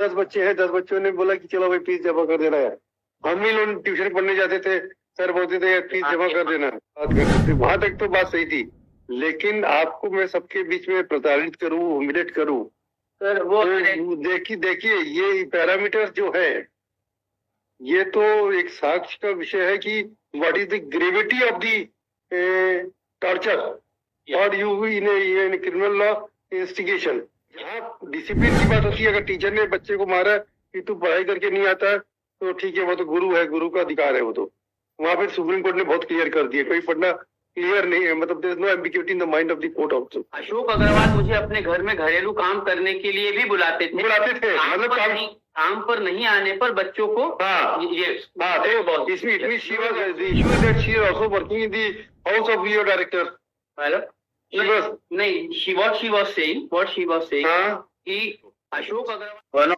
10 बच्चे हैं, 10 बच्चों ने बोला कि चलो भाई फीस जमा कर देना है। हम ही लोग ट्यूशन पढ़ने जाते थे, सर बोलते थे फीस जमा कर देना, बात करते थे, वहां तक तो बात सही थी। लेकिन आपको मैं सबके बीच में प्रताड़ित करूं, ह्यूमिलेट करूं, सर वो तो देखिए ये पैरामीटर जो है, ये तो एक साक्ष्य का विषय है कि what is the gravity of the torture और you in criminal law investigation. जहाँ डिसिप्लिन की बात होती है, अगर टीचर ने बच्चे को मारा कि तू पढ़ाई करके नहीं आता तो ठीक है, वो तो गुरु है, गुरु का अधिकार है वो तो। वहां पर सुप्रीम कोर्ट ने बहुत क्लियर कर दिया, कोई पढ़ना क्लियर नहीं है, मतलब there is no ambiguity in the mind of the court also. Ashok Agarwal मुझे अपने घर में घरेलू काम करने के लिए भी बुलाते थे मतलब काम पर नहीं आने पर बच्चों को इसमें she was the issue that she is also working in the house of your director. नहीं, शी वाज सेइंग कि अशोक अग्रवाल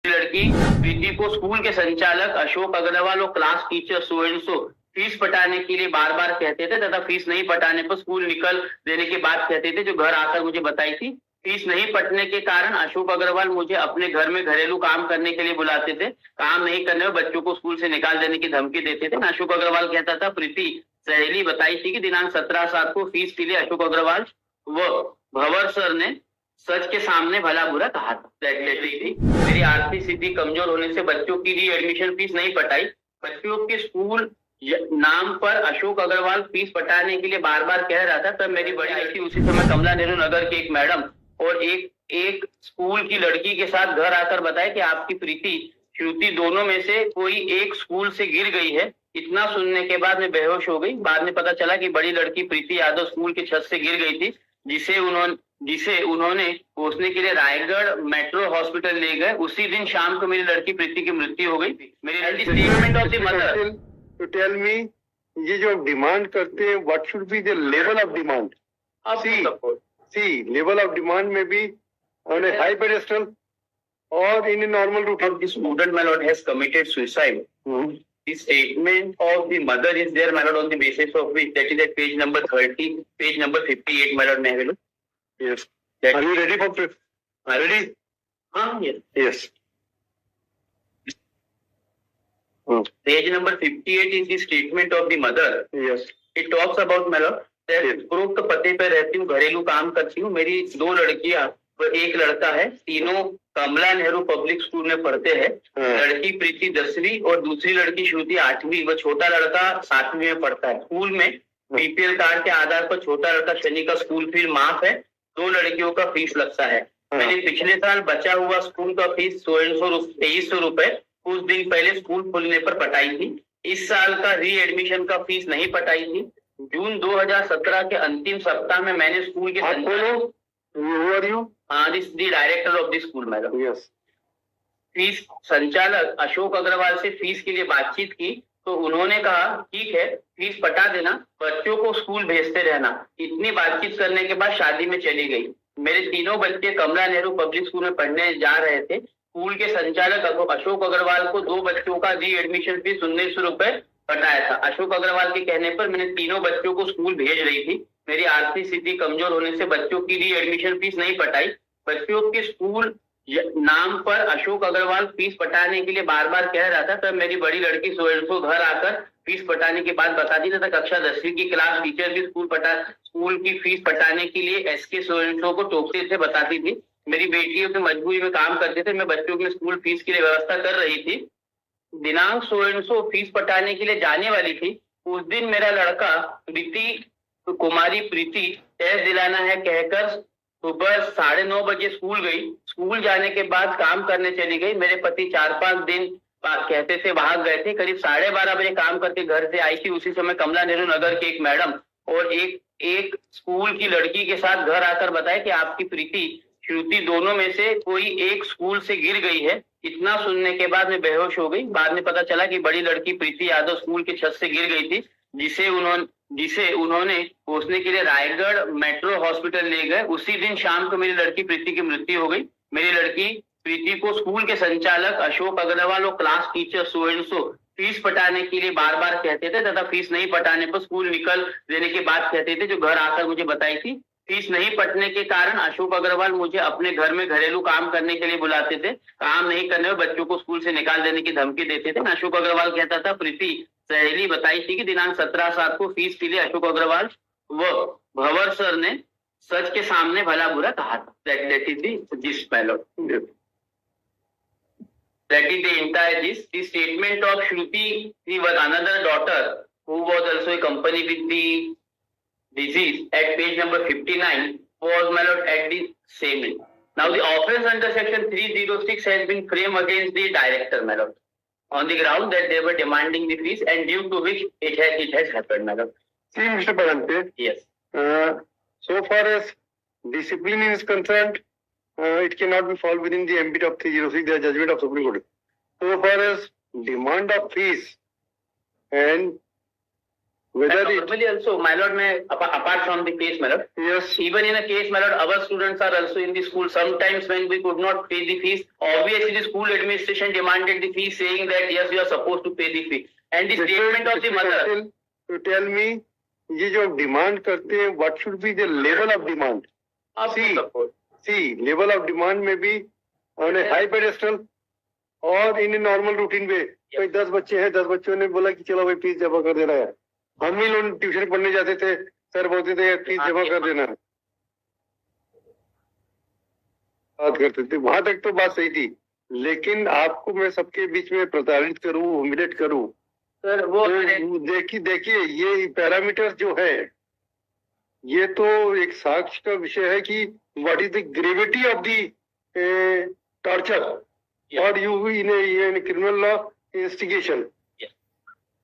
लड़की प्रीति को स्कूल के संचालक अशोक अग्रवाल और class teacher so and so fees पटाने के लिए बार बार कहते थे तथा फीस नहीं पटाने पर स्कूल निकल देने की बात कहते थे, जो घर आकर मुझे बताई थी। फीस नहीं पटने के कारण अशोक अग्रवाल मुझे अपने घर में घरेलू काम करने के लिए बुलाते थे। काम नहीं करने में बच्चों को स्कूल से निकाल देने की धमकी देते थे। अशोक अग्रवाल कहता था, प्रीति सहेली बताई थी कि दिनांक 17/7 को फीस के लिए अशोक अग्रवाल व भंवर सर ने सच के सामने भला बुरा कहा था। मेरी आर्थिक स्थिति कमजोर होने से बच्चों की री एडमिशन फीस नहीं पटाई। बच्चों के स्कूल नाम पर अशोक अग्रवाल फीस पटाने के लिए बार बार कह रहा था। तब मेरी बड़ी लड़की, उसी समय कमला नेहरू नगर के एक मैडम और एक स्कूल की लड़की के साथ घर आकर बताया कि आपकी प्रीति श्रुति दोनों में से कोई एक स्कूल से गिर गई है। इतना सुनने के बाद मैं बेहोश हो गई। बाद में पता चला कि बड़ी लड़की प्रीति यादव स्कूल की छत से गिर गई थी, जिसे उन्होंने पोसने के लिए रायगढ़ मेट्रो हॉस्पिटल ले गए। उसी दिन शाम को मेरी लड़की प्रीति की मृत्यु हो गई। मेरी statement of the mother to tell me, ये जो डिमांड करते हैं, what should be the level of demand? See level of demand में भी ऑन ए हाई पेडेस्टल और in a normal route of the student my lord has committed suicide. The statement of the mother is there, my lord, on the basis of which, that is at page number 30, page number 58, my lord, may I have a look? Yes. Are you ready for ready? Yes. Yes. Page number 58 is the statement of the mother. Yes. It talks about, my lord, that उपरोक्त पते पर रहती हूँ, घरेलू काम करती हूँ, मेरी 2 लड़कियां व 1 लड़का है, तीनों कमला नेहरू पब्लिक स्कूल में पढ़ते हैं। लड़की प्रीति 10वीं और दूसरी लड़की श्रुति 8वीं व छोटा लड़का 7वीं में पढ़ता है। स्कूल में बीपीएल कार्ड के आधार पर छोटा लड़का शनि का स्कूल फीस माफ है, 2 लड़कियों का फीस लगता है। मैंने पिछले साल बचा हुआ स्कूल का फीस 2300 रुपए कुछ दिन पहले स्कूल खुलने पर पटाई थी। इस साल का री एडमिशन का फीस नहीं पटाई थी। जून 2017 के अंतिम सप्ताह में मैंने स्कूल के director of the school madam, fees संचालक अशोक अग्रवाल से फीस के लिए बातचीत की तो उन्होंने कहा ठीक है, फीस पटा देना, बच्चों को स्कूल भेजते रहना। इतनी बातचीत करने के बाद शादी में चली गई। मेरे तीनों बच्चे कमला नेहरू पब्लिक स्कूल में पढ़ने जा रहे थे। स्कूल के संचालक अशोक अग्रवाल को 2 बच्चों का री एडमिशन फीस 1900 रुपए पटाया था। अशोक अग्रवाल के कहने पर मैंने तीनों बच्चों को स्कूल भेज रही थी। मेरी आर्थिक स्थिति कमजोर होने से बच्चों की री एडमिशन फीस नहीं पटाई। बच्चों के स्कूल नाम पर अशोक अग्रवाल फीस पटाने के लिए बार बार कह रहा था। तब मेरी बड़ी लड़की सोएंसो घर आकर फीस पटाने की बात बताती थी तथा कक्षा 10वीं की क्लास टीचर भी स्कूल की फीस पटाने के लिए एसके सोएंसो को टोकते थे, बताती थी। मेरी बेटियों की मजबूरी में काम करते थे। मैं बच्चों के स्कूल फीस के लिए व्यवस्था कर रही थी। दिनांक सोएंसो फीस पटाने के लिए जाने वाली थी। उस दिन मेरा लड़का कुमारी प्रीति टेस्ट दिलाना है कहकर सुबह 9:30 बजे स्कूल गई। स्कूल जाने के बाद काम करने चली गई। मेरे पति 4-5 दिन कहते थे भाग गए थे। करीब 12:30 बजे काम करके घर से आई थी। उसी समय कमला नेहरू नगर के एक मैडम और एक स्कूल की लड़की के साथ घर आकर बताया कि आपकी प्रीति श्रुति दोनों में से कोई एक स्कूल से गिर गई है। इतना सुनने के बाद मैं बेहोश हो गई। बाद में पता चला कि बड़ी लड़की प्रीति यादव स्कूल की छत से गिर गई थी, जिसे उन्होंने पोसने के लिए रायगढ़ मेट्रो हॉस्पिटल ले गए। उसी दिन शाम को मेरी लड़की प्रीति की मृत्यु हो गई। मेरी लड़की प्रीति को स्कूल के संचालक अशोक अग्रवाल और class teacher so and so fees पटाने के लिए बार बार कहते थे तथा फीस नहीं पटाने पर स्कूल निकल देने की बात कहते थे, जो घर आकर मुझे बताई थी। फीस नहीं पटने के कारण अशोक अग्रवाल मुझे अपने घर में घरेलू काम करने के लिए बुलाते थे। काम नहीं करने में बच्चों को स्कूल से निकाल देने की धमकी देते थे। अशोक अग्रवाल कहता था, प्रीति सहेली बताई थी कि दिनांक 17/7 को फीस के लिए अशोक अग्रवाल व भंवर सर ने सच के सामने भला बुरा कहा था। That is the gist, my lord. That is the entire gist. The statement of Shruti, he was another daughter who was also accompanied with the disease at page number 59 was, my lord, at the same end. Now the offence under section 306 has been framed against the director, my lord, on the ground that they were demanding the fees and due to which it has happened, my lord. See, Mr. Parante. Yes. So far as discipline is concerned, it cannot be fall within the ambit of 306, the judgment of Supreme Court. So far as demand of fees and whether and normally also, my lord, apart from the case, my lord, yes, even in a case, my lord, our students are also in the school. Sometimes when we could not pay the fees, obviously the school administration demanded the fees, saying that yes, you are supposed to pay the fee. And the statement of the mother. To tell me, ये जो demand करते हैं, what should be the level of demand? See, level of demand में भी on a high pedestal और in a normal routine way. कोई 10 बच्चे हैं, 10 बच्चों ने बोला कि चलो भाई फीस जमा कर देना है। हम ही लोग ट्यूशन पढ़ने जाते थे, सर बोलते थे फीस जमा कर देना है, बात करते थे। वहां तक तो बात सही थी, लेकिन आपको मैं सबके बीच में प्रताड़ित करूं, ह्यूमिलेट करूं, सर वो देखिए ये पैरामीटर जो है, ये तो एक साक्ष्य का विषय है कि what is the gravity of the torture और you in criminal law investigation.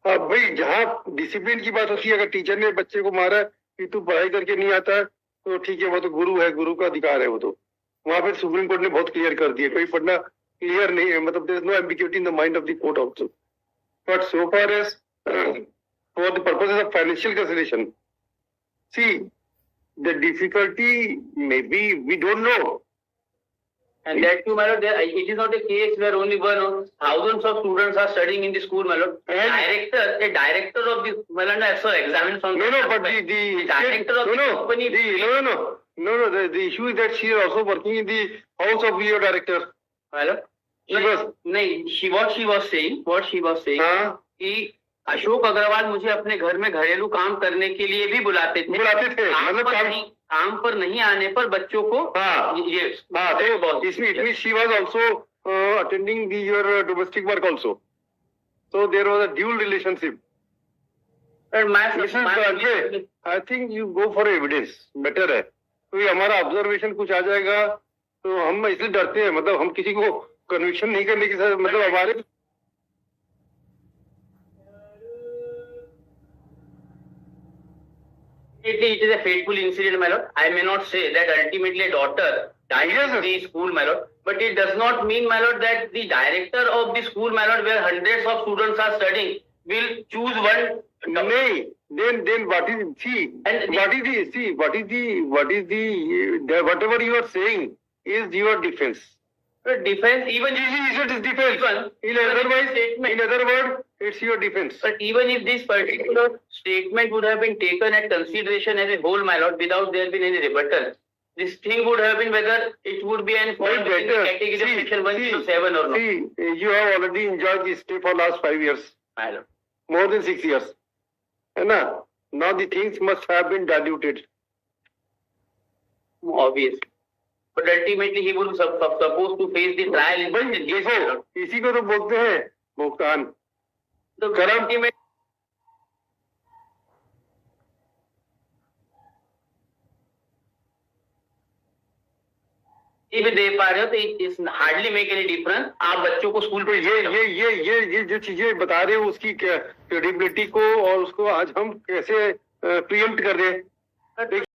अब भाई जहाँ डिसिप्लिन की बात होती है, अगर टीचर ने बच्चे को मारा कि तू पढ़ाई करके नहीं आता तो ठीक है, वो तो गुरु है, गुरु का अधिकार है वो तो। वहां पर सुप्रीम कोर्ट ने बहुत क्लियर कर दिया, कोई पढ़ना क्लियर नहीं है, मतलब there is no ambiguity in the mind of the court also. But so far as for the purposes of financial consideration, see, the difficulty maybe we don't know. And that too, my lord, it is not a case where only one or thousands of students are studying in the school, my lord. A director of the, my lord, so examine from but the director of the company. The issue is that she is also working in the house of your director. My lord. What she was saying कि अशोक अग्रवाल मुझे अपने घर में घरेलू काम करने के लिए भी बुलाते थे। काम पर नहीं आने पर बच्चों को इसमें she was also attending your domestic work also, so there was a dual relationship. And I think you go for evidence better है, तो हमारा ऑब्जर्वेशन कुछ आ जाएगा तो हम इसलिए डरते हैं, मतलब हम किसी को कन्विक्शन नहीं करने के साथ, मतलब हमारे it is a fateful incident, my lord. I may not say that ultimately a daughter died in the school, my lord, but it does not mean, my lord, that the director of the school, my lord, where hundreds of students are studying, will choose one. Then what is whatever you are saying is your defense. Defense, even defense. In other words, it's your defense. But even if this particular statement would have been taken at consideration as a whole, my lord, without there being any rebuttal, this thing would have been whether it would be an category of section 107 or not. See, you have already enjoyed this stay for last 5 years. My lord. More than 6 years. Now the things must have been diluted. Obviously. But ultimately he would supposed to face the trial in the इसी को तो बोलते हैं भुगतान। तो ultimate if दे पा रहे हो तो it's hardly make any difference. आप बच्चों को स्कूल पे ये जो चीजें बता रहे हो उसकी क्रेडिबिलिटी को और उसको आज हम कैसे प्रियम्प्ट कर रहे हैं।